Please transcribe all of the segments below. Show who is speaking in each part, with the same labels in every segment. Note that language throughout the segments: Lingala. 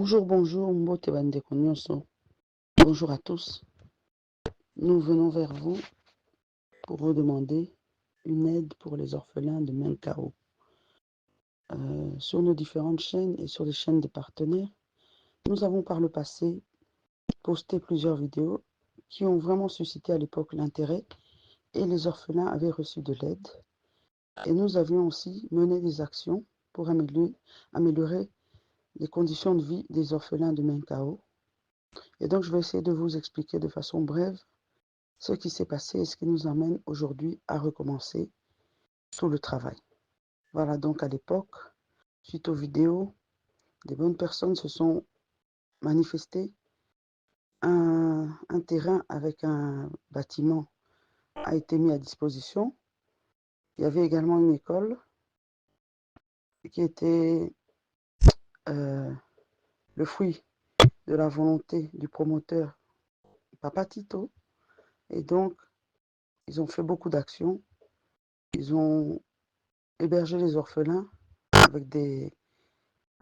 Speaker 1: Bonjour, Mbote Bande Konyoso. Bonjour à tous. Nous venons vers vous pour vous demander une aide pour les orphelins de Menkao. Sur nos différentes chaînes et sur les chaînes des partenaires, nous avons par le passé posté plusieurs vidéos qui ont vraiment suscité à l'époque l'intérêt et les orphelins avaient reçu de l'aide. Et nous avions aussi mené des actions pour améliorer les conditions de vie des orphelins de Menkao. Et donc, je vais essayer de vous expliquer de façon brève ce qui s'est passé et ce qui nous amène aujourd'hui à recommencer tout le travail. Voilà, donc à l'époque, suite aux vidéos, des bonnes personnes se sont manifestées. Un terrain avec un bâtiment a été mis à disposition. Il y avait également une école qui était le fruit de la volonté du promoteur Papa Tito. Et donc, ils ont fait beaucoup d'actions. Ils ont hébergé les orphelins avec des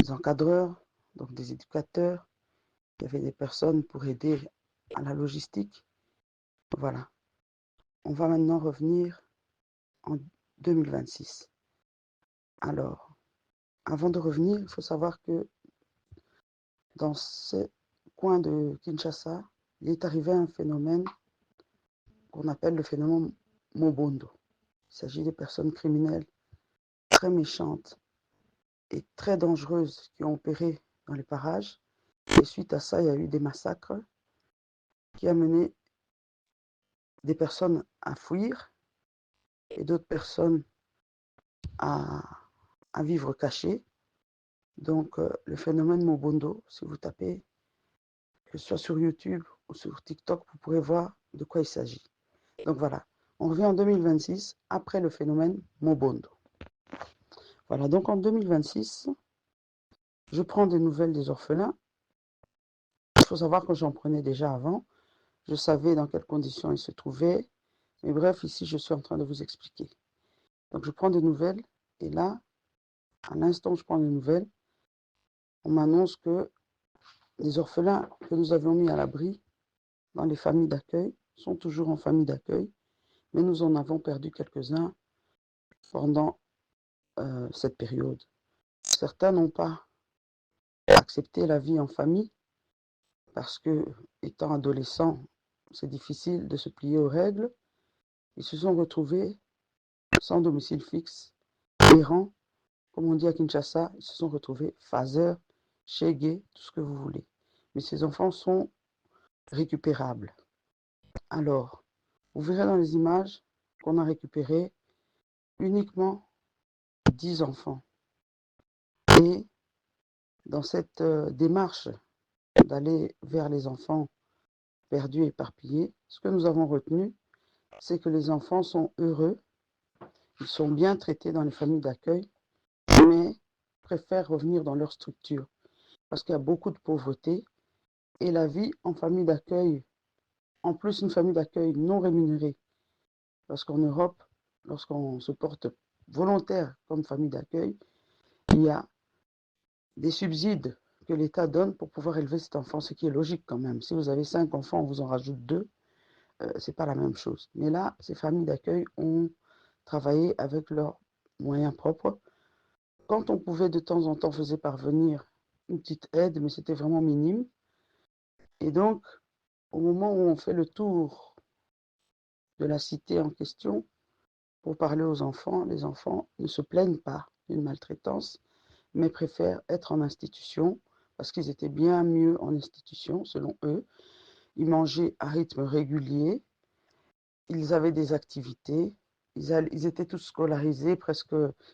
Speaker 1: encadreurs, donc des éducateurs. Il y avait des personnes pour aider à la logistique. Voilà. On va maintenant revenir en 2026. Alors, avant de revenir, il faut savoir que dans ce coin de Kinshasa, il est arrivé un phénomène qu'on appelle le phénomène Mobondo. Il s'agit de personnes criminelles très méchantes et très dangereuses qui ont opéré dans les parages. Et suite à ça, il y a eu des massacres qui ont mené des personnes à fuir et d'autres personnes à vivre cachées. Donc, le phénomène Mobondo, si vous tapez, que ce soit sur YouTube ou sur TikTok, vous pourrez voir de quoi il s'agit. Donc voilà, on revient en 2026 après le phénomène Mobondo. Voilà, donc en 2026, je prends des nouvelles des orphelins. Il faut savoir que j'en prenais déjà avant. Je savais dans quelles conditions ils se trouvaient. Mais bref, ici, je suis en train de vous expliquer. Donc, je prends des nouvelles. Et là, à l'instant où je prends des nouvelles, on m'annonce que les orphelins que nous avions mis à l'abri dans les familles d'accueil sont toujours en famille d'accueil. Mais nous en avons perdu quelques-uns pendant cette période. Certains n'ont pas accepté la vie en famille parce que, étant adolescents, c'est difficile de se plier aux règles. Ils se sont retrouvés sans domicile fixe, errants, comme on dit à Kinshasa, ils se sont retrouvés phaseurs, chégués, tout ce que vous voulez. Mais ces enfants sont récupérables. Alors, vous verrez dans les images qu'on a récupéré uniquement 10 enfants. Et dans cette démarche d'aller vers les enfants perdus, éparpillés, ce que nous avons retenu, c'est que les enfants sont heureux, ils sont bien traités dans les familles d'accueil, mais préfèrent revenir dans leur structure parce qu'il y a beaucoup de pauvreté et la vie en famille d'accueil, en plus une famille d'accueil non rémunérée, parce qu'en Europe, lorsqu'on se porte volontaire comme famille d'accueil, il y a des subsides que l'État donne pour pouvoir élever cet enfant, ce qui est logique quand même. Si vous avez 5 enfants, on vous en rajoute 2, c'est pas la même chose. Mais là, ces familles d'accueil ont travaillé avec leurs moyens propres. Quand on pouvait de temps en temps, faisait parvenir une petite aide, mais c'était vraiment minime. Et donc, au moment où on fait le tour de la cité en question pour parler aux enfants, les enfants ne se plaignent pas d'une maltraitance, mais préfèrent être en institution parce qu'ils étaient bien mieux en institution, selon eux. Ils mangeaient à rythme régulier, ils avaient des activités, ils étaient tous scolarisés presque,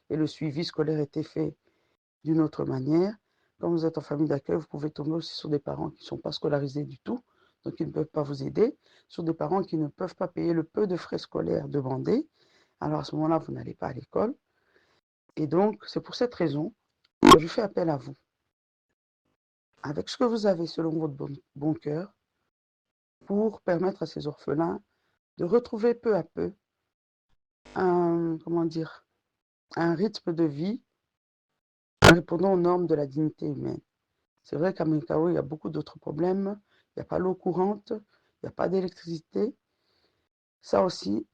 Speaker 1: et le suivi scolaire était fait d'une autre manière. Quand vous êtes en famille d'accueil, vous pouvez tomber aussi sur des parents qui ne sont pas scolarisés du tout, donc ils ne peuvent pas vous aider, sur des parents qui ne peuvent pas payer le peu de frais scolaires demandés. Alors à ce moment-là, vous n'allez pas à l'école. Et donc, c'est pour cette raison que je fais appel à vous. Avec ce que vous avez selon votre bon cœur, pour permettre à ces orphelins de retrouver peu à peu comment dire, un rythme de vie répondant aux normes de la dignité humaine. C'est vrai qu'à Menkao, il y a beaucoup d'autres problèmes. Il n'y a pas l'eau courante, il n'y a pas d'électricité. Ça aussi,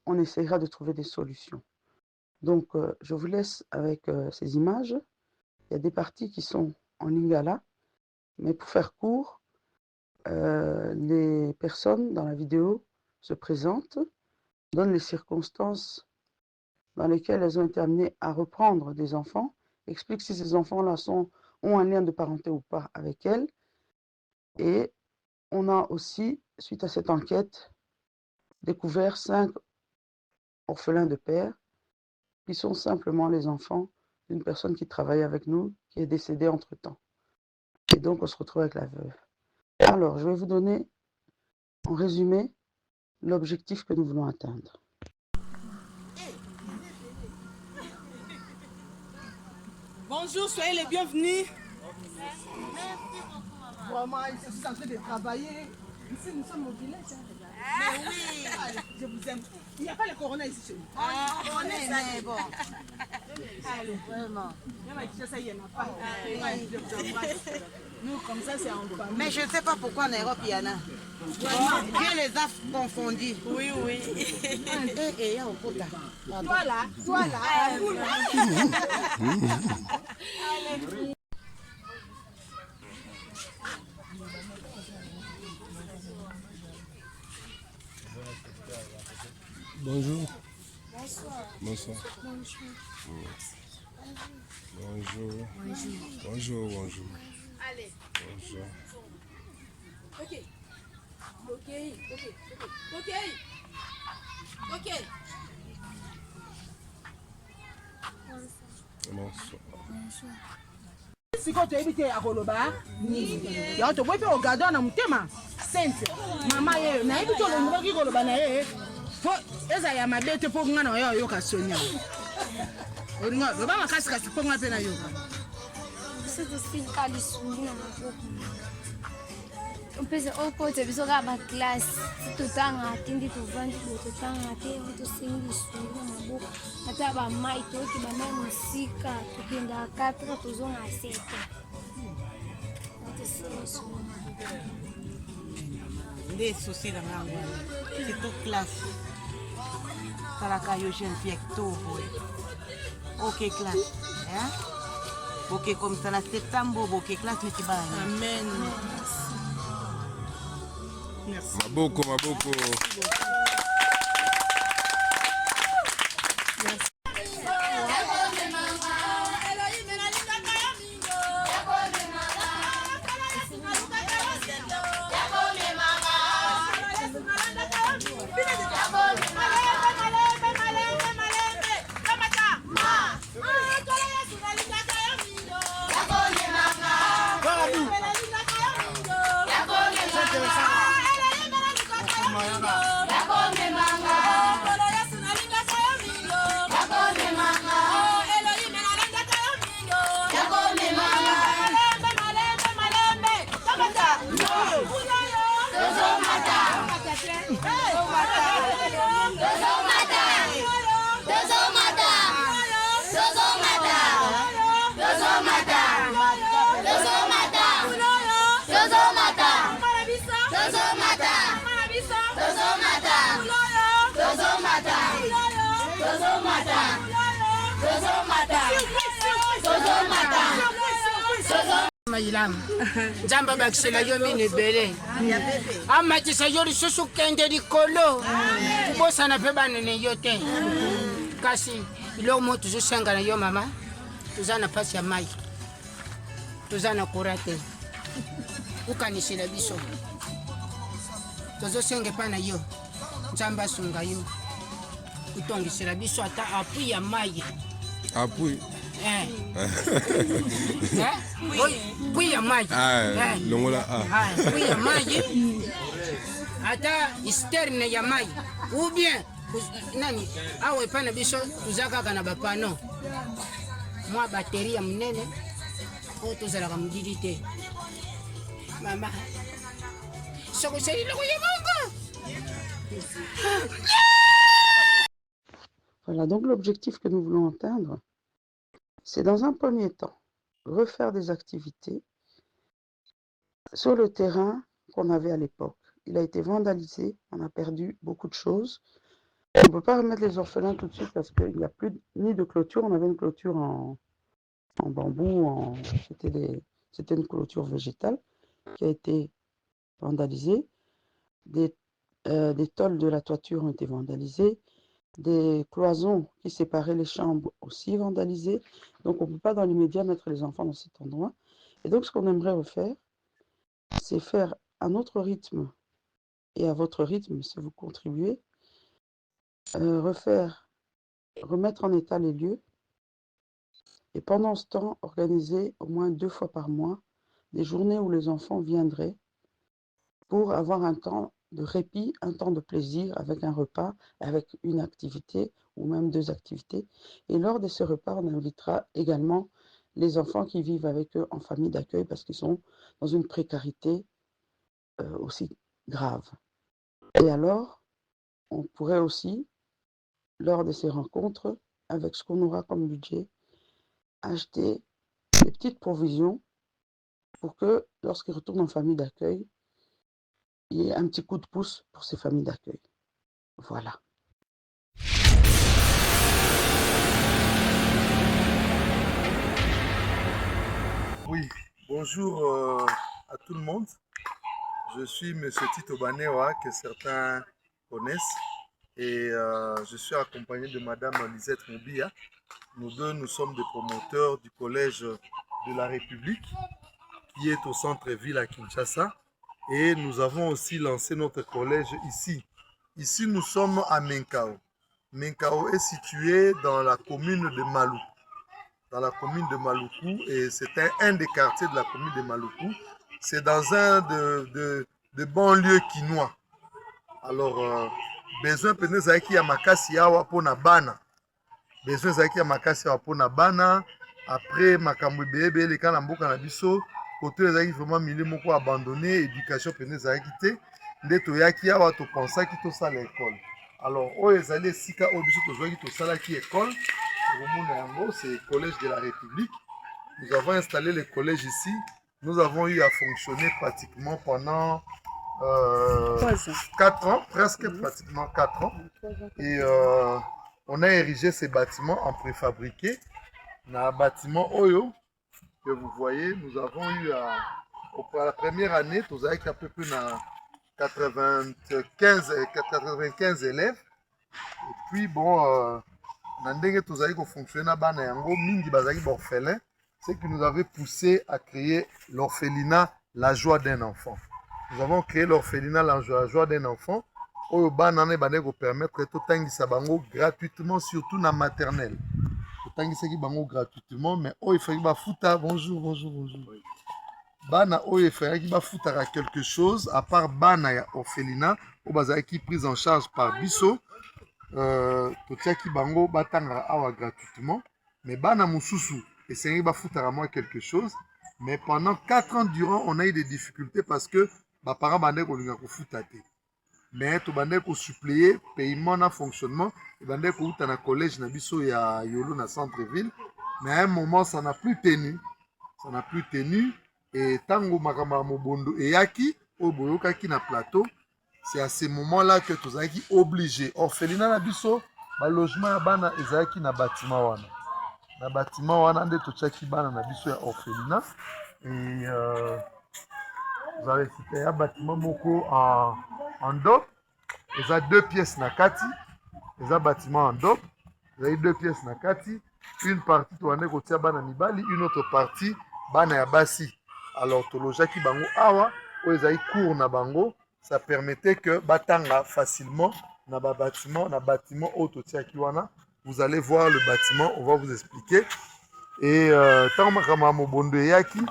Speaker 1: on essaiera de trouver des solutions. Donc, je vous laisse avec ces images. Il y a des parties qui sont en lingala, mais pour faire court, les personnes dans la vidéo se présentent, donnent les circonstances dans lesquelles elles ont été amenées à reprendre des enfants, expliquent si ces enfants-là ont un lien de parenté ou pas avec elles. Et on a aussi, suite à cette enquête, découvert 5 orphelins de père qui sont simplement les enfants d'une personne qui travaille avec nous, qui est décédée entre-temps. Et donc, on se retrouve avec la veuve. Alors, je vais vous donner, en résumé, l'objectif que nous voulons atteindre.
Speaker 2: Bonjour, soyez les bienvenus. Vraiment, je suis en train de travailler. Ici, nous sommes au village. Mais oui, je vous aime. Il n'y a pas le corona ici chez nous. On est ça, mais bon. Allez, vraiment. Ça, il n'y en a pas. Nous, comme ça, c'est en famille.
Speaker 3: Mais je ne sais pas pourquoi en Europe, il y en a. Dieu les a confondus.
Speaker 2: Oui, oui.
Speaker 3: Et au quota.
Speaker 2: Toi là, vous là.
Speaker 4: Bonjour. Bonsoir. Bonjour. Bonjour.
Speaker 5: Allez.
Speaker 4: Bonjour.
Speaker 5: Ok.
Speaker 4: Bonsoir.
Speaker 2: siko toyebi te ya koloba ya toboyi mpe ogado na motema sente mama ye nayebi te olongolaki koloba na ye po eza ya mabe te mpo nga na oyo oyoka sonia olinga loba makasi kasi mpo nga mpe nayoka
Speaker 6: sitosika lisuli na maboko mpese okote biso kaka baklase totanga te ndi tovandi boye totanga te ndi tosengi lisuli na maboko ata bamai toyoki bamai mosika tokendaka 4 tozonga 7
Speaker 3: Nde souci na ngango wana. C'est tout classe. Kalaka yo jeune fille avec tout. Ok classe. Hein? Ok comme ça na septembre, ok classe mais tu vas.
Speaker 2: amen merci
Speaker 4: Maboko.
Speaker 7: Mayilam Jamba bakisela yo mine bele amakisa yo lisusu kende likolo kubosana pe banene yo te kasi ilo mo tuzosangana yo mama tuzana pasi ya mai tuzana kurate ukanisela biso tuzosenge pana yo Jamba sunga yo utongisela biso ata apu ya mai
Speaker 4: Appui.
Speaker 7: Puis ya maji.
Speaker 4: Longola.
Speaker 7: Puis ya maji. Ata isterne ya maji. Ou bien nani awe pana biso tuzaka kana bapano. Mwa bateri ya munene o tuzala ka mudidi te. Mama. Soko seri loko ya bongo.
Speaker 1: Voilà, donc l'objectif que nous voulons atteindre, c'est dans un premier temps refaire des activités sur le terrain qu'on avait à l'époque. Il a été vandalisé, on a perdu beaucoup de choses. On ne peut pas remettre les orphelins tout de suite parce qu'il n'y a plus ni de clôture. On avait une clôture en bambou, c'était une clôture végétale qui a été vandalisée. Des tôles de la toiture ont été vandalisées. Des cloisons qui séparaient les chambres aussi vandalisées. Donc on ne peut pas dans l'immédiat mettre les enfants dans cet endroit. Et donc ce qu'on aimerait refaire, c'est faire à notre rythme et à votre rythme, si vous contribuez, remettre en état les lieux et pendant ce temps, organiser au moins 2 fois par mois des journées où les enfants viendraient pour avoir un temps de répit, un temps de plaisir avec un repas, avec une activité ou même 2 activités. Et lors de ce repas, on invitera également les enfants qui vivent avec eux en famille d'accueil parce qu'ils sont dans une précarité aussi grave. Et alors, on pourrait aussi, lors de ces rencontres, avec ce qu'on aura comme budget, acheter des petites provisions pour que lorsqu'ils retournent en famille d'accueil, il y ait un petit coup de pouce pour ces familles d'accueil. Voilà.
Speaker 8: Oui, bonjour à tout le monde. Je suis M. Tito Banewa, que certains connaissent, et je suis accompagné de Madame Lisette Moubia. Nous deux, nous sommes des promoteurs du Collège de la République, qui est au centre-ville à Kinshasa. Et nous avons aussi lancé notre collège ici. Ici, nous sommes à Menkao. Menkao est situé dans la commune de Maluku. Dans la commune de Maluku, et c'était un des quartiers de la commune de Maluku. C'est dans un de banlieues quinois. Alors, besoin peut-être qu'il y a makasi yawa pona bana. Besoin zaki ya makasi yawa pona bana. Après, makambo bébé les kana mboka na biso. Côté ezaki vraiment milieu moko abandonné, éducation peut-être ezaki te. Nde toyaki awa to pensa ki to sala école. Alors, oyo ezali esika oyo biso tozwaki to sala ki école. C'est le collège de la République. Nous avons installé le collège ici. Nous avons eu à fonctionner pratiquement pendant 4 ans, presque pratiquement 4 ans. Et on a érigé ces bâtiments en préfabriqué. Dans un bâtiment Oyo, que vous voyez, nous avons eu pour la première année, nous avons à peu près 95 élèves. Et puis bon, Nandenge tozali ko fonctionner na bana yango mingi bazali orphelin, ce qui nous avait poussé à créer l'orphelinat La Joie d'un enfant. Nous avons créé l'orphelinat La Joie d'un enfant. Oyo bana ne bande ko permettre to tangisa bango gratuitement, surtout na maternelle. To tangisa ki bango gratuitement, mais oyo faki ba futa bonjour. Bana oyo faki ba futa quelque chose à part bana ya orphelinat o bazali ki prise en charge par biso. Totiaki bango batanga awa gratuitement, mais bana mususu essayé bafutara moi quelque chose, mais pendant 4 ans durant on a eu des difficultés parce que ba parents bande ko linga ko futate, mais to bande ko suppléer paiement na fonctionnement et bande ko uta na collège na biso ya Yolo na centre-ville, mais à un moment ça n'a plus tenu, et tango makama mobondo et yaki o boyokaki na plateau. C'est à ce moment-là que tu es obligé. Orphelinat na biso, ba logement ya bana ezaki na bâtiment wana. Na bâtiment wana nde tochaki bana na biso ya orphelinat. Et vous avez cité un bâtiment moko en dope. Ils ont 2 pièces na kati. Ils ont bâtiment en dope. Ils ont 2 pièces na kati. Une partie tu ande kotia bana mibali, une autre partie bana ya basi. Alors to lojaki bango awa, o ezai cours na bango. Ça permettait que batanga facilement na bâtiment Ototiakiwana. Vous allez voir le bâtiment, on va vous expliquer. Et tant makama mobondo yaki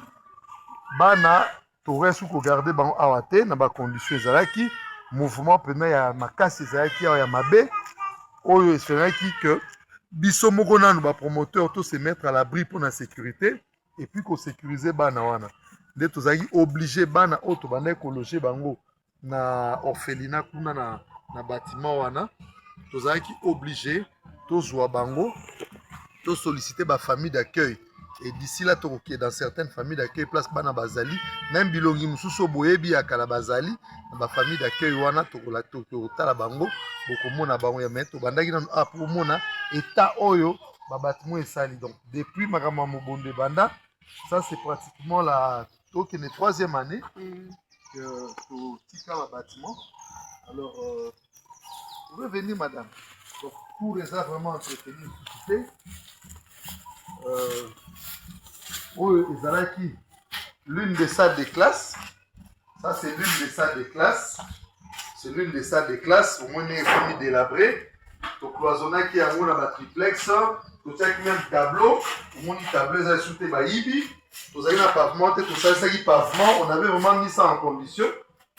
Speaker 8: bana touré sous ko garder ban awate na ba conditions ezalaki mouvement pena ya makasi ezalaki ya mabe oyo ezalaki que biso moko nanu ba promoteur to se mettre à l'abri pour la sécurité et puis ko sécuriser bana wana. Nde tozaki obligé bana oto bande ko loger bango na orphelinat kuna na bâtiment wana tozalaki obligé tozwa bango to solliciter ba famille d'accueil Et d'ici là, dans certaines familles d'accueil, place bana bazali, même bilongi mususo boyebi akala bazali, dans famille d'accueil wana tokola tokota la bango, bokomona bango ya meto bandaki na pour mona état oyo ba bâtiment esali. Donc depuis makama mobonde banda, ça c'est pratiquement la troisième année que tika ba bâtiment. Alors vous pouvez venir madame. Donc pour les avoir vraiment entretenu suscité. L'une des salles de classe, ça c'est l'une des salles de classe, c'est l'une des salles de classe, au moins une famille délabrée, au cloisonné qui a un triplex, tout ça qui même tableau, au moins une tableau, ça a sauté baïbi, tout ça qui a pavement, tout ça qui pavement, on avait vraiment mis ça en condition,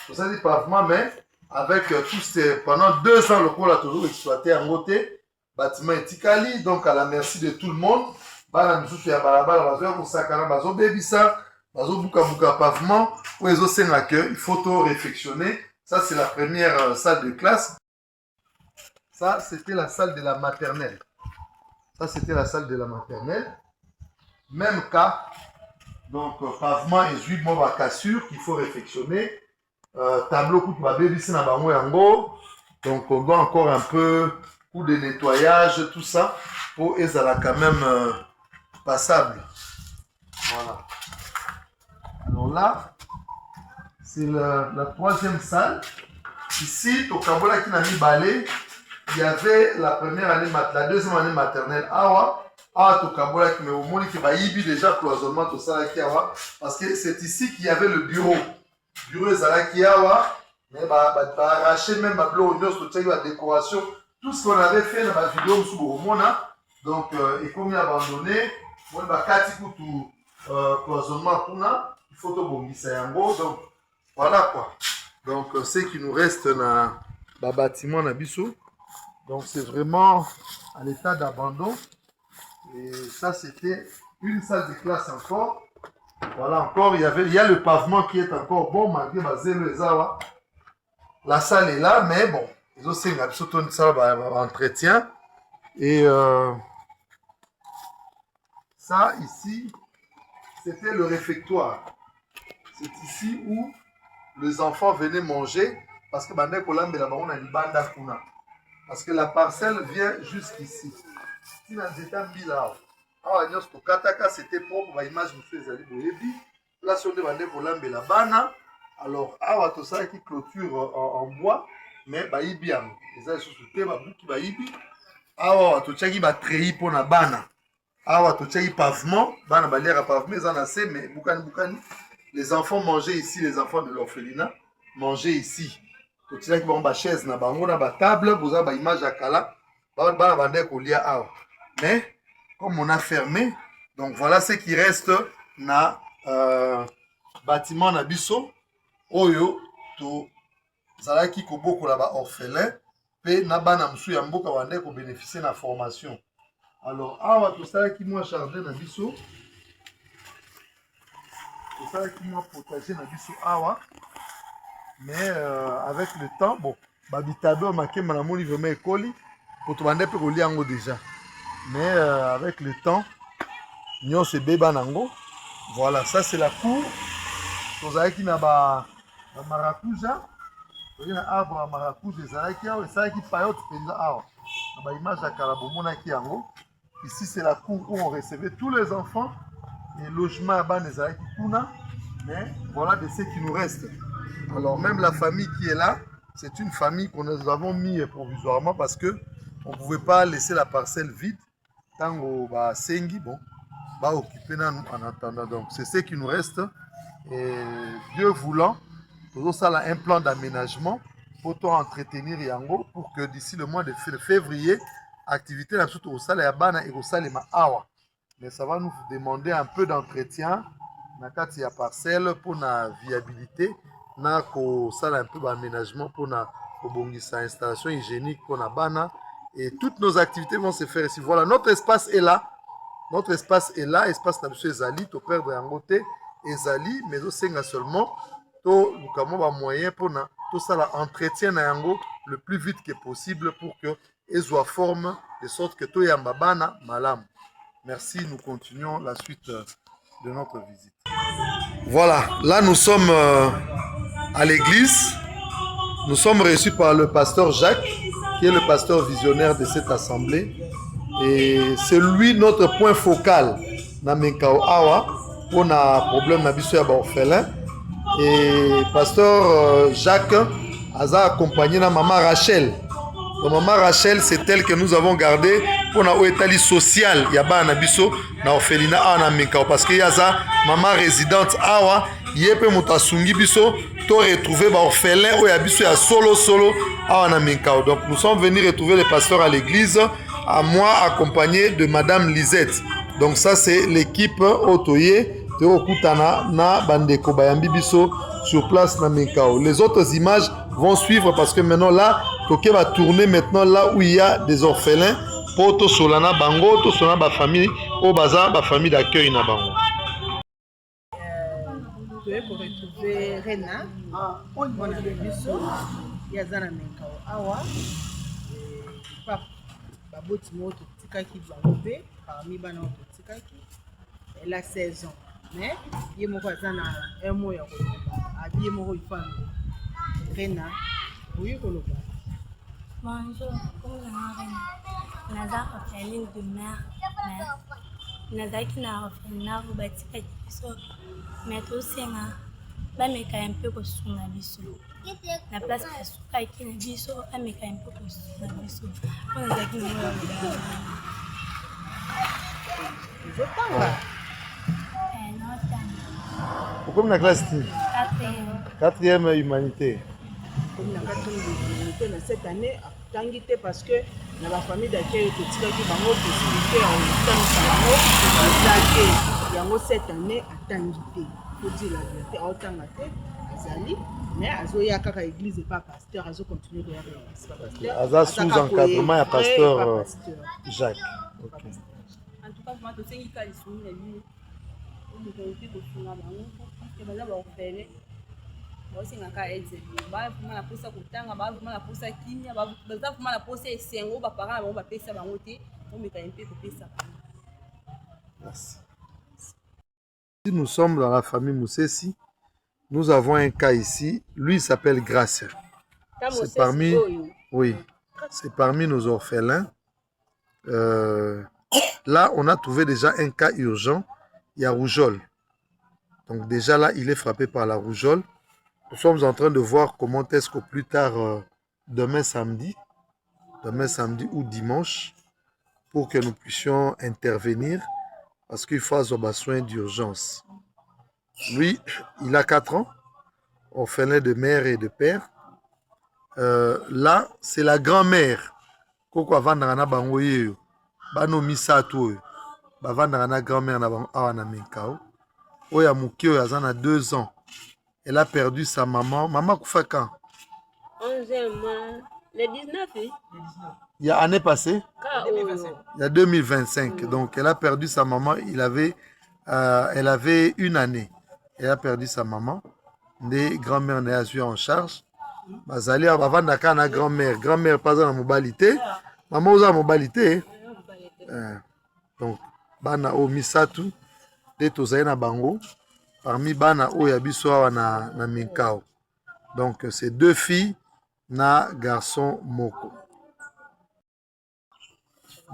Speaker 8: tout ça qui pavement, mais avec tous ces, pendant 2 ans, le cours a toujours exploité en côté, bâtiment etikali, donc à la merci de tout le monde. Bana misusu ya balabala bazo kosakana bazo bebisa bazo buka pavement pour les osenga que il faut tout réfectionner. Ça c'est la première salle de classe. Ça c'était la salle de la maternelle. Ça c'était la salle de la maternelle. Même cas. Donc pavement et huile mova cassure qu'il faut réfectionner. Tableau coup va bebisa na bango yango. Donc on doit encore un peu coup de nettoyage tout ça pour ezala quand même passable. Voilà. Alors là, c'est la troisième salle. Ici, au Kabola qui n'a mis balai, il y avait la deuxième année maternelle. Awa, au Kabola qui au monde qui va y déjà cloisonnement tout ça qui awa, parce que c'est ici qu'il y avait le bureau. Bureau ezala qui awa, mais arracher même ma bloc tout ça la décoration, tout ce qu'on avait fait dans la vidéo sous Boromona. Donc, et comme il a abandonné, il faut tout bongisa yango. Donc, voilà quoi. Donc, ce qui nous reste dans le bâtiment Nabiso. Donc, c'est vraiment à l'état d'abandon. Et ça, c'était une salle de classe encore. Voilà, encore, il y a le pavement qui est encore bon, malgré les awa. La salle est là, mais bon, ils ont surtout une salle d'entretien. Et ça, ici, c'était le réfectoire. C'est ici où les enfants venaient manger parce que parce que la parcelle vient jusqu'ici. C'était propre, l'image là, si on est la bana, alors, tout ça qui clôture en bois, mais bien. Les gens pour la bana. Pavement, les enfants mangeaient ici, les enfants de l'orphelinat mangeaient ici. Chaise na table, vous avez image à kala, mais comme on a fermé, donc voilà ce qui reste na bâtiment na biso oyo to zalaki koboko la ba orphelin pe na bana musu ya mboka wande ko bénéficier na formation. Alors, awa tout ça qui moi jardin na biso. Tout ça qui moi potager na biso awa. Mais avec le temps, bon, babitabe maké malamoni vraiment école pour tout bande pe ko liango déjà. Mais avec le temps, nyo se beba nango. Voilà, ça c'est la cour. Tout ça qui na ba maracuja. Il y a un arbre à maracuja ezalaki awa, ça qui payote penza awa. Na ba image ya kalabomona ki yango. Ici, c'est la cour où on recevait tous les enfants. Et logement à Banezaki Kuna. Mais voilà de ce qui nous reste. Alors, même la famille qui est là, c'est une famille que nous avons mis provisoirement parce qu'on ne pouvait pas laisser la parcelle vide. Tant qu'on va sengi, bon, va occuper en attendant. Donc, c'est ce qui nous reste. Et Dieu voulant, nous avons un plan d'aménagement pour entretenir Yango pour que d'ici le mois de février, activité là surtout au salle ya bana et au salle ma awa, mais ça va nous demander un peu d'entretien na kati ya parcelle pour la viabilité na ko salle un peu d'aménagement pour na kobongisa installation hygiénique pour na bana et toutes nos activités vont se faire ici. Voilà, notre espace est là, espace na biso ezali to perdre yango te ezali mais au senga seulement to lukamo ba moyen pour na tout ça là entretien na yango le plus vite que possible pour que et soit forme de sorte que tout yamba bana malam. Merci, nous continuons la suite de notre visite. Voilà, là nous sommes à l'église. Nous sommes reçus par le pasteur Jacques, qui est le pasteur visionnaire de cette assemblée. Et c'est lui notre point focal dans Menkao Awa pour un problème d'habitude à orphelin. Et pasteur Jacques a accompagné la maman Rachel. La maman Rachel, c'est elle que nous avons gardée pour un état social. Il y a un abisso dans l'orphelinat à Menkao parce qu'il y a ça maman résidente Awa. Il y a peu mutasungi biso to retrouver ba orphelin ou abisso ya solo à Menkao. Donc nous sommes venus retrouver le pasteur à l'église. À moi accompagné de Madame Lisette. Donc ça c'est l'équipe Otoye de Okutana na Bandeko Bayambi Biso sur place na Menkao. Les autres images vont suivre parce que maintenant là, Toké va tourner maintenant là où il y a des orphelins pour to solana bango, to solana ba famille au bazar, ba famille d'accueil na bango.
Speaker 3: Pour retrouver Rena, on a le biso, il y a Zana Menkao Awa. Baboti moto tikaki bangobe parmi bana moto tikaki elle a 16 ans mais ye moko azana un mois ya ko abi moko ifano Rena oui ko loba
Speaker 6: bonjour comment Rena naza orpheline de mère nazaki na orphelinat batikaki biso mais tosenga bameka un peu kosunga biso la place basukaki na biso ameka un peu kosunga biso mpona ezalaki
Speaker 8: Comme la classe 4e humanité.
Speaker 3: Comme la 4e humanité cette année tangi te parce que na la famille d'accueil totikaki bango possibilité en tangi yango cette année atangi te faut dire la vérité aotanga te azali mais azoya kaka église et pas pasteur azo continuer de pasteur
Speaker 8: aza sous encadrement ya pasteur Jacques.
Speaker 9: Okay. En tout cas moi to sengi ka lisuni na lui on me fait ko sunga bango parce que baza ba ofele bosinga ka aide ba fuma la posa kutanga ba fuma la posa kinya ba fuma la posa esengo ba parents bango ba pesa bango te on me ka un peu ko pesa.
Speaker 8: Merci. Nous sommes dans la famille Moussessi. Nous avons un cas ici. Lui, il s'appelle Gracia. C'est parmi, oui, c'est parmi nos orphelins. Là, on a trouvé déjà un cas urgent. Il y a rougeole. Donc déjà là, il est frappé par la rougeole. Nous sommes en train de voir comment est-ce qu'au plus tard, demain samedi ou dimanche, pour que nous puissions intervenir. Parce qu'il faut avoir besoin d'urgence. Lui, il a 4 ans, orphelin de mère et de père. Là, c'est la grand-mère. Koko avandana bangoye, bano misato, bavandana grand-mère na Menkao. Oya mukio yazana 2 ans. Elle a perdu sa maman. Maman koufa quand?
Speaker 9: 11e mois, le 19, oui.
Speaker 8: Il y a année passée? Il y a 2025. Donc, elle a perdu sa maman. Elle avait 1 année. Elle a perdu sa maman. Des grands-mères n'a eu en charge. Bazali avant d'aka na grand-mère. Grand-mère pas dans la mobilité. Maman aux mobilité. Donc, bana o misatu de tozai na bango. Parmi bana o yabiso na Menkao. Donc, c'est 2 filles na garçon moko.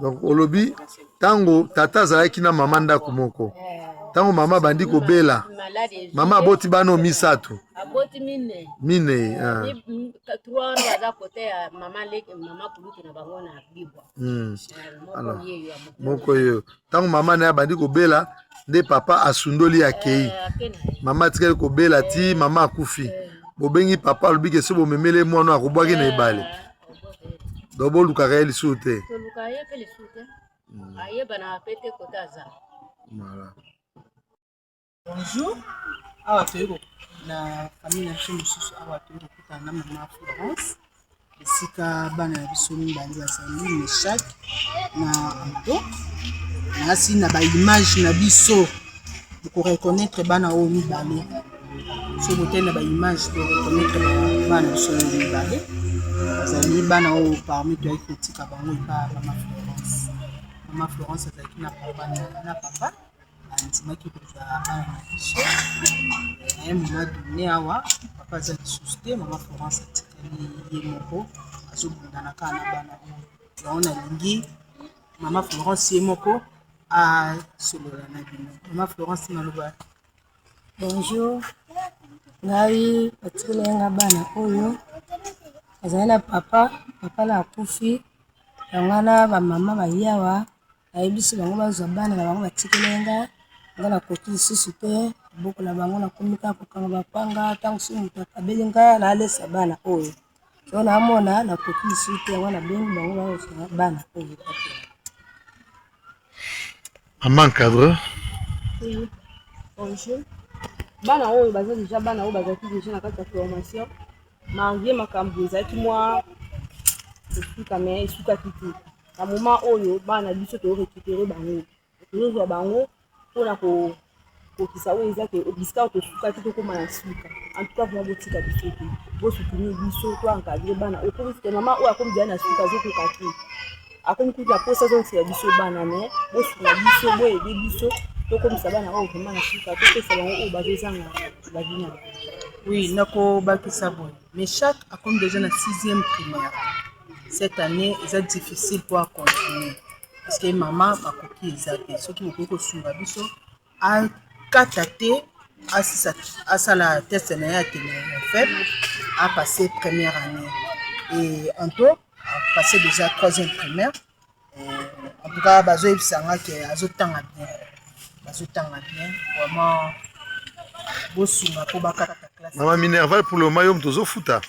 Speaker 8: Donc olobi tango tata zalaki na mama ndako moko tango mama bandi kobela mama aboti bano misato
Speaker 9: aboti mine 3 baza kote ya mama kuluki na bango na bibwa
Speaker 8: alors moko yo tango mama na bandi kobela nde papa asundoli akei mama tikeli kobela ti mama akufi bobengi papa alobi ke so bomemele mwana akobwaki na ebale. Dobo lukaka ye lisu te.
Speaker 9: Luka ye pe lisu te. Aye bana pete kota za.
Speaker 8: Voilà.
Speaker 3: Bonjour. Awa toyeko na famille na chez mususu awa toyeko kuta na mama Florence. Esika bana ya biso mibali ya Sami Meshak na Anto. Nasi na ba image na biso pour reconnaître bana o mibali. So bote na ba image pour reconnaître bana biso mibali. Zali bana o parmi toi kotika bango pa mama Florence. Maman Florence azalaki na papa andimaki kozala bana na biso na ye moma donné awa papa aza lisusu te mama Florence atikali ye moko azobundana kaka na bana oyo yango nalingi mama Florence ye moko asolola na bino. Mama Florence maloba.
Speaker 10: Bonjour, ngai atikali yanga bana oyo azali na papa na akufi yango wana bamama bayawa ayebisi bango bazwa bana na bango batikeli yanga nga nakoki lisusu te boko na bango nakomi kaka kokanga bapanga ntango soki moto akabeli nga nalesa bana oyo so naamona nakoki lisusu te yango nabengi bango bazwa bana oyo.
Speaker 8: Maman cadre.
Speaker 9: Oui, bonjour. Bana oyo baza déjà bana oyo bazalaki déjà na kati ya formation malgré makambo ezalaki mwa kosuka me esukaki te na moment oyo bana biso torécupéré bango tozozwa bango mpona kokisa oyo eza ke bisika oyo tosuka te tokóma na suka en tout cas vraimen botika biso te bosoutenir biso to encadre bana okomi te mama oyo akomi zala na suka azokoka te akomi kuta mposa azongisela biso bana me bosukuna biso boyede biso tokomisa bana oyo vraimen na suka topesa bango oyo bazozanga bavi na bango.
Speaker 3: Oui, nakobakisa boye. Meshak akomi déjà na 6e primaire. Cette année, c'est difficile pour continuer. Parce que maman bakoki ezate. Soki bokoki kosunga biso akata te asala test na ye ya faible a passé première année. Et Anto a passé déjà 3e primaire. En tout cas, bazoyebisanga ke azotanga bien. Bazotanga bien. Vraiment bosunga po bakata classe.
Speaker 8: Maman Minerva pour le maillot tozo futa.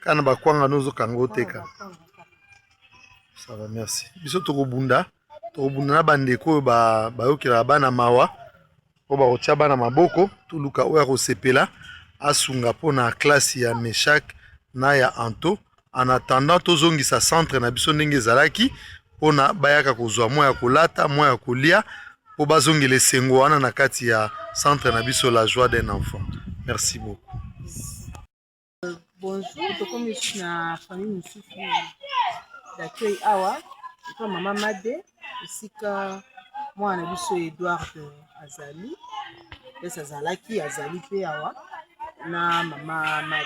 Speaker 8: Kana bakwanga nozo kango teka. Ça va, merci. Biso tokobunda na bandeko ba yokela bana mawa po ba otia bana maboko tuluka oya kosepela asunga pona classe ya Meshak na ya Anto en attendant tozongisa centre na biso ndenge ezalaki pona bayaka kozwa moya kolata moya kolia po bazongela esengo wana na kati ya centre na biso la joie d'un enfant. Merci beaucoup.
Speaker 3: Bonjour, tokomi na famille mosusu d'accueil awa epa mama Made esika mwana na biso Edouard azali esi azali mpe awa na mama Made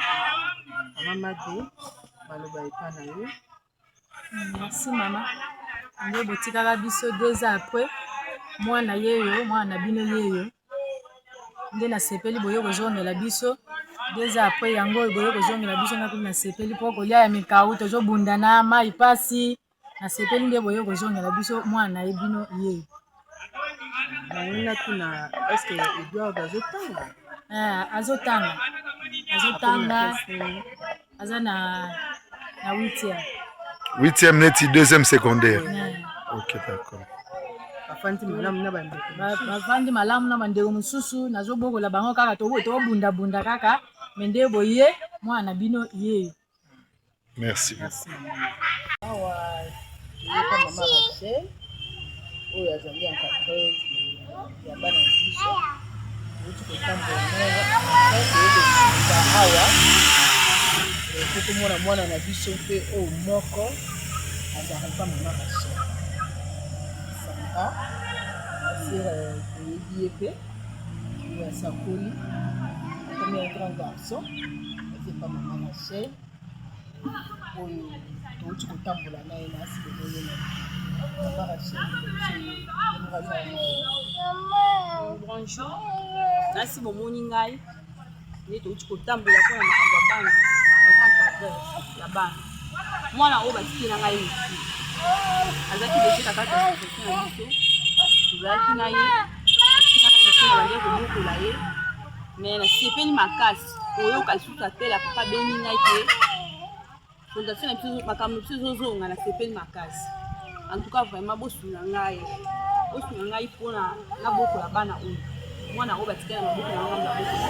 Speaker 3: baloba epa na ye.
Speaker 10: Merci mama. Nde botikaka biso 2 ans après mwana yeyo mwana bino yeyo nde nasepeli boye kozongela biso 2 ans après yango oyo boye kozongela biso nga kuna nasepeli mpo kolia ya mikau tozobundana mai pasi nasepeli nde boye kozongela biso mwana ye bino yeyo.
Speaker 3: Nangina kuna eske Edouard azotanga?
Speaker 10: Azotanga aza na 8e.
Speaker 8: 8e neti 2e secondaire. Ok, d'accord.
Speaker 3: Bafandi malamu na bandeko.
Speaker 10: Bafandi malamu na bandeko mosusu nazobokola bango kaka tobunda kaka me nde boye mwana bino yeyo.
Speaker 8: Merci.
Speaker 3: Awa yeka mama Rachel oyo azali encadré ya bana na biso outi kotambola awa tokomona mwana na biso mpe oyo moko azalaka mama Rachel sanga asire toyebi ye mpe oyo asakoli akomi un grand garçon azepa mama Rachel oyo touti kotambola na ye na asibelele na mama Rachel.
Speaker 9: Bonjour. Nasi bomoni ngai nde touti kotambola mpona makambo ya bana encadre ya bana mwana oyo batiki na ngai mosu azalaki deje na kati ya profession na biso tozalaki na ye mosu na bandeko kobokola ye me nasepeli makasi oyoka lisusu atela papa beni ngai te fondation na biso makambo biso ezozonga nasepeli makasi en tout cas vraiment bosunga ngai mpona nabokola bana oyo mwana oyo batikali na maboko na ngai maboko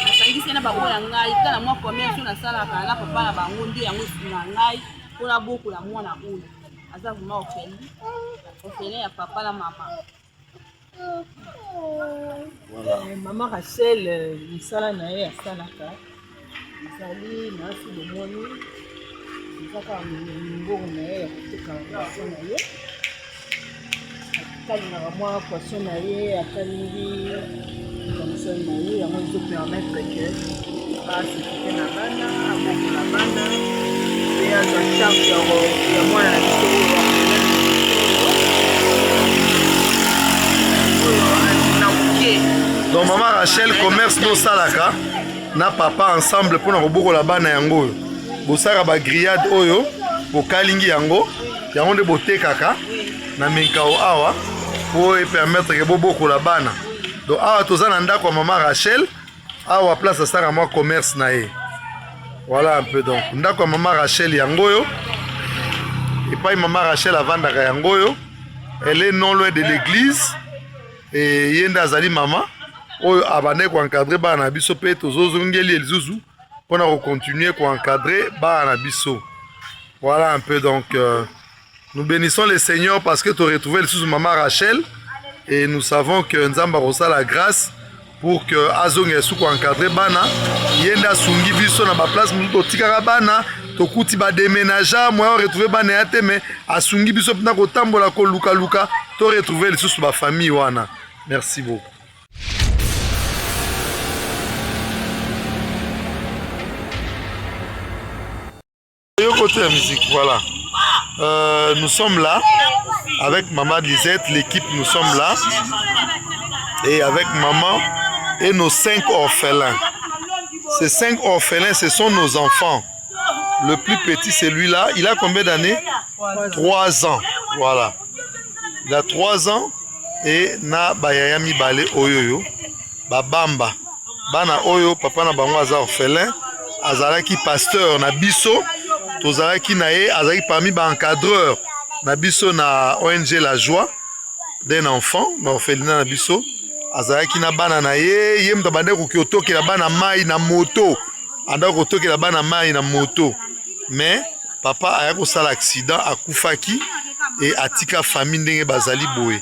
Speaker 9: nasangisi na bango na ngai tala mwa commerce oyo nasalaka na papa na bango nde yango esunga ngai mpona bokola mwana oyo aza vraiment orphelin ya papa na mama.
Speaker 3: Mama Rachel misala na ye asalaka ezali nasi bomoni
Speaker 2: kaka mbongo na ye ya koteka poisson na ye akalingaka mwa poisson na ye akalingi poisson na ye yango ezopermettre ke basekite na bana abokola bana pe azwa charge ya mwana na biso oyo na moke.
Speaker 8: Donc maman Rachel commerce no salaka na papa ensemble pour na kobokola bana yango oyo bosaka ba grillade oyo bokalingi yango yango nde botekaka na minkao awa po permettre ke bobokola bana. Donc awa toza na ndako ya maman Rachel awa place asaka mwa commerce na ye. Voilà un peu donc ndako ya maman Rachel yango oyo epai maman Rachel avandaka yango oyo. Elle est non loin de l'église et yende azali maman oyo abandaki koencadre bana na biso mpe tozozongeli elisusu mpona kocontinue koencadre bana na biso. Voilà un peu donc nous bénissons le Seigneur parce que tu as retrouvé lisusu maman Rachel et nous savons que Nzamba reçoit la grâce pour que azonge esu koencadre bana yende asungi biso na baplace motu totikaka bana tokuti badéménagea moya retrouve bana ya te me asungi biso mpena kotambola kolukaluka to retrouve lisusu bafamille wana. Merci beaucoup. Côté la musique, voilà. Nous sommes là avec maman Lisette, l'équipe, nous sommes là et avec maman et nos 5 orphelins. Ces 5 orphelins, ce sont nos enfants. Le plus petit, c'est lui-là. Il a combien d'années? 3 ans. Voilà. Il a 3 ans et na bayaya mibale oyoyo babamba bana oyo papa na bango aza orphelin azalaki pasteur na biso tozalaki na ye azalaki parmi ba encadreur na biso na ONG La Joie d'un enfant na orphelinat na biso azalaki na bana na ye ye mutu abandaki koki otokela bana mai na moto andaki kotokela bana mai na moto mais papa aya kosala accident akufaki et atika famille ndenge bazali boye.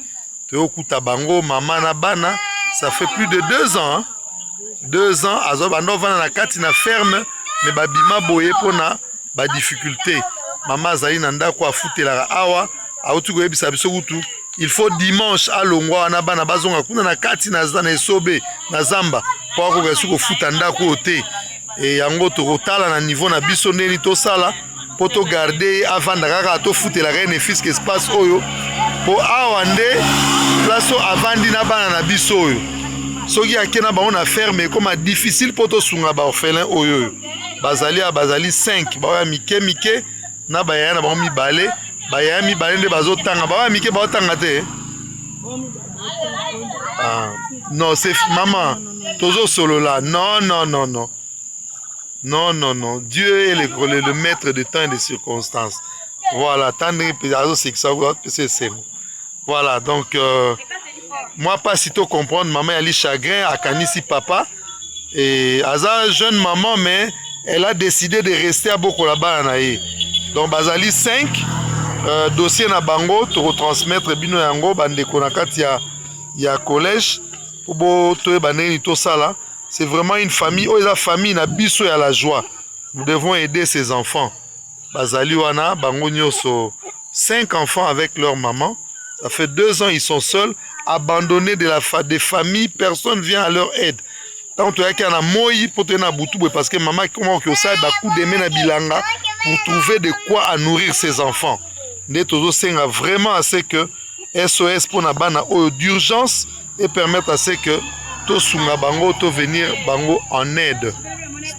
Speaker 8: Toyokuta bango mama na bana ça fait plus de 2 ans hein? 2 ans azo bando vana na kati na ferme mais babima boye pona ba difficulté mama azali na ndako afutelaka awa auti koyebisa biso kutu il faut dimanche alongwa na bana bazonga kuna na kati na esobe na zamba po akoka su kofuta ndako te e yango tokotala na niveau na biso ndeni tosala po to garder avanda kaka tofutelaka ene fiske espace oyo po awa nde place avandi na bana na biso oyo soki akena bango na ferme ekoma difficile po tosunga baorphelin oyo bazali 5 baya mike na bayaya na bango mibale bayaya mibale nde bazotanga baya mike baotanga te non c'est maman tozo solo là non Dieu est le maître de temps et de circonstances. Voilà tendre c'est voilà donc moi pas si tôt comprendre maman elle a chagrin à kanisi papa et aza jeune maman mais elle a décidé de rester à Bokola bana ye donc bazali 5 dossier na bango to retransmettre bino yango bandeko na kati ya collège pour bo to baneni to sala. C'est vraiment une famille oh la famille na biso ya La Joie. Nous devons aider ces enfants. Bazali wana bango nyoso 5 enfants avec leur maman. Ça fait 2 ans ils sont seuls, abandonnés des familles, personne vient à leur aide. Tant que y a moi pour tenir butu parce que maman comment que ça ba coup de na bilanga pour trouver de quoi à nourrir ses enfants. Né tozo senga vraiment assez que SOS pour na bana d'urgence et permettre à ce que to sunga bango to venir bango en aide.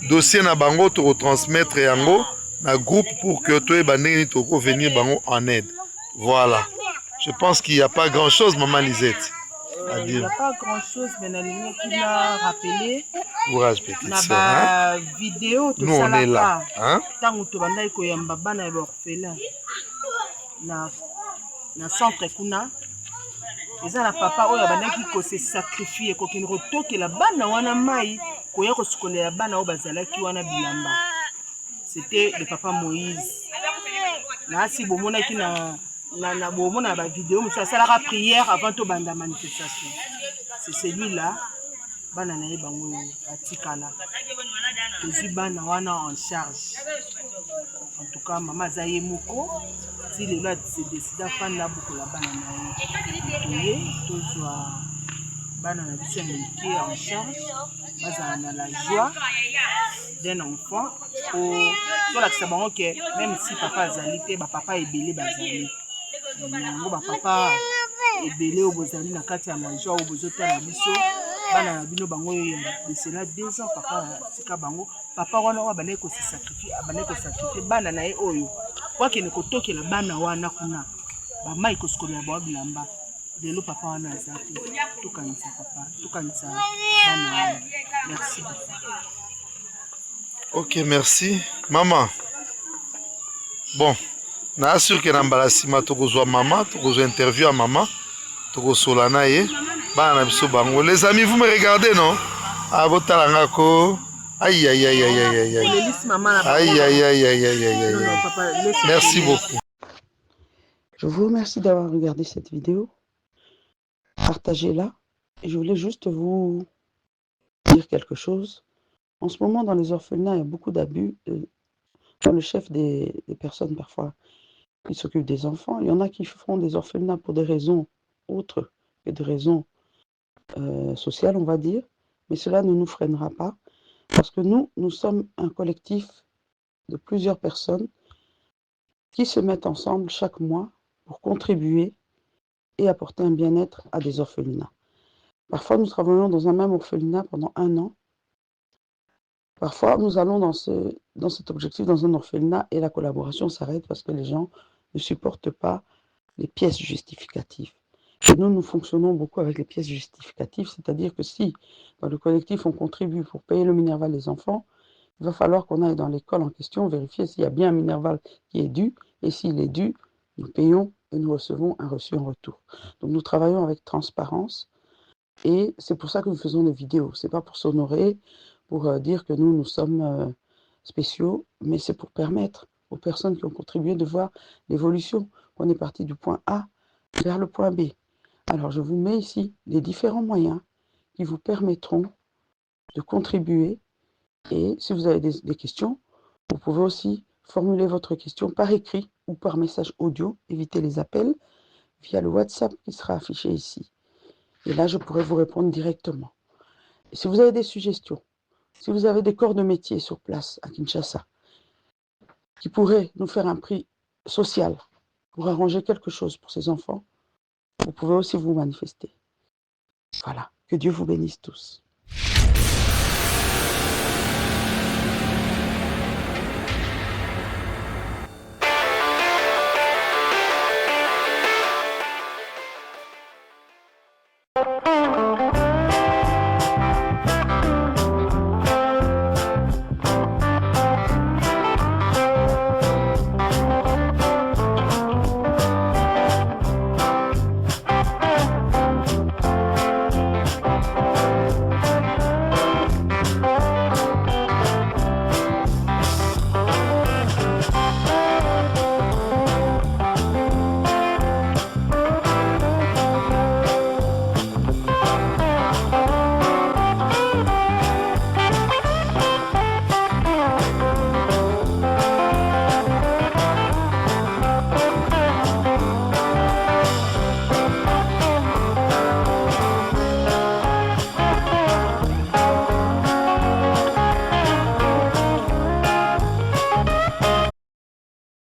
Speaker 8: Dossier na bango to retransmettre yango na groupe pour que to ebandeni to ko venir bango en aide. Voilà. Je pense qu'il n'y a pas grand-chose, maman Lisette.
Speaker 2: Il n'y a pas grand-chose, mais la ligne qui l'a rappelé.
Speaker 8: Courage, petite sœur.
Speaker 2: Hein? Vidéo, tout
Speaker 8: nous,
Speaker 2: ça
Speaker 8: on est là.
Speaker 2: Hein? Tant que tu vas aller au Yambaba, na orphelin. Na centre kuna. Ils ont la papa, oya bandaki ko se sacrifier, ko kin retoke la bana wana mai, ko ya ko skole la bana o bazalaki wana bilamba. C'était le papa Moïse. Na si bomonaki na bomona ba vidéo, ça sera la prière avant to banda manifestation. C'est celui-là. bana na ye bango batikala tozwi bana wana en charge. En tout cas mama aza ye moko ti lelo adeside afanda abukola bana na ye toye tozwa bana na biso ya mike en charge bazala na la joie d'un enfant po tolakisa bango ke même si papa azali te bapapa ebele bazali yango bapapa ebele oyo bozali na kati ya la joie oyo bozotala biso bana na bino bango desela 2 ans papa asika bango papa wana oyo abandaki kosakrifie bana na ye oyo po akende kotokela bana wana kuna bamai kosukolela bango bilamba lelo papa wana aza te tokanisa papa tokanisa bana wana. Merci beaucoup.
Speaker 8: Ok, merci mama. Bon, na sûr que na mbala sima tokozwa mama tokozwa interview à mama tokosola na ye bana na biso bango. Les amis, vous me regardez non? Ah botalanga ko aïe aïe aïe aïe aïe aïe aïe aïe aïe aïe aïe aïe. Merci beaucoup.
Speaker 1: Je vous remercie d'avoir regardé cette vidéo. Partagez-la. Et je voulais juste vous dire quelque chose. En ce moment, dans les orphelinats, il y a beaucoup d'abus. Dans le chef des personnes, parfois, qui s'occupent des enfants, il y en a qui font des orphelinats pour des raisons autres que des raisons sociales, on va dire. Mais cela ne nous freinera pas. Parce que nous sommes un collectif de plusieurs personnes qui se mettent ensemble chaque mois pour contribuer et apporter un bien-être à des orphelinats. Parfois, nous travaillons dans un même orphelinat pendant 1 an. Parfois, nous allons dans cet objectif dans un orphelinat et la collaboration s'arrête parce que les gens ne supportent pas les pièces justificatives. Et nous fonctionnons beaucoup avec les pièces justificatives, c'est-à-dire que si dans le collectif on contribue pour payer le Minerval des enfants, il va falloir qu'on aille dans l'école en question vérifier s'il y a bien un Minerval qui est dû, et s'il est dû, nous payons et nous recevons un reçu en retour. Donc nous travaillons avec transparence et c'est pour ça que nous faisons des vidéos. Ce n'est pas pour s'honorer, pour dire que nous sommes spéciaux, mais c'est pour permettre aux personnes qui ont contribué de voir l'évolution. On est parti du point A vers le point B. Alors je vous mets ici les différents moyens qui vous permettront de contribuer. Et si vous avez des questions, vous pouvez aussi formuler votre question par écrit ou par message audio. Évitez les appels via le WhatsApp qui sera affiché ici. Et là, je pourrai vous répondre directement. Et si vous avez des suggestions, si vous avez des corps de métier sur place à Kinshasa qui pourraient nous faire un prix social pour arranger quelque chose pour ces enfants, vous pouvez aussi vous manifester. Voilà. Que Dieu vous bénisse tous.